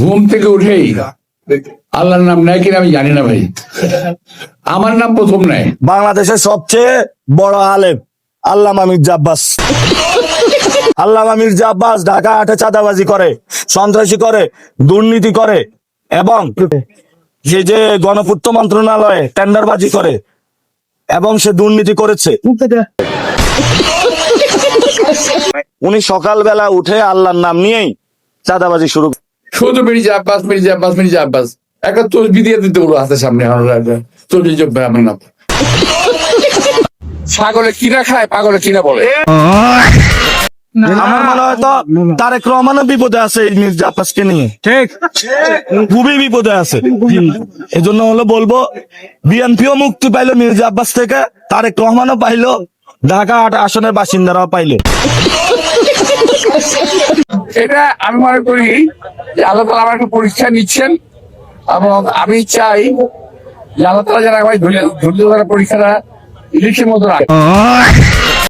ঘুম থেকে উঠেই আল্লাহর নাম নেয় কিনা আমি জানি না ভাই, আমার নাম প্রথম নেয়। বাংলাদেশের সবচেয়ে বড় আলেম আল্লামা মির্জা আব্বাস। আল্লামা মির্জা আব্বাস ঢাকা হাটে চাঁদাবাজি করে, সন্ত্রাসী করে, দুর্নীতি করে এবং যে যে গণপূর্ত মন্ত্রণালয়ে টেন্ডারবাজি করে এবং সে দুর্নীতি করেছে। উনি সকালবেলা উঠে আল্লাহর নাম নিয়েই চাঁদাবাজি শুরু। শুধু মির্জা আব্বাস মির্জা আব্বাস মির্জা আব্বাস, একটা তসবি দিয়ে দিতে বলো হাতের সামনে, তসবি চলবে আমার নাম। ছাগলে কিনা খায়, পাগলে কিনা বলে। আমার মনে হয় তো তারেক রহমানও বিপদে আছে এই মির্জা আব্বাসকে নিয়ে, ঠিক খুবই বিপদে আছে। এই জন্য হলো বলবো বিএনপিও মুক্তি পাইলো মির্জা আব্বাস থেকে, তারেক রহমানও পাইলো, ঢাকা ৮ আসনের বাসিন্দারাও পাইলো। এটা আমি মনে করি যে আল্লাহ তাআলা আমার একটা পরীক্ষা নিচ্ছেন, এবং আমি চাই যে আল্লাহ তাআলা যারা আমায় ধৈর্য ধরে পরীক্ষাটা ইলিশের মতো রাখে।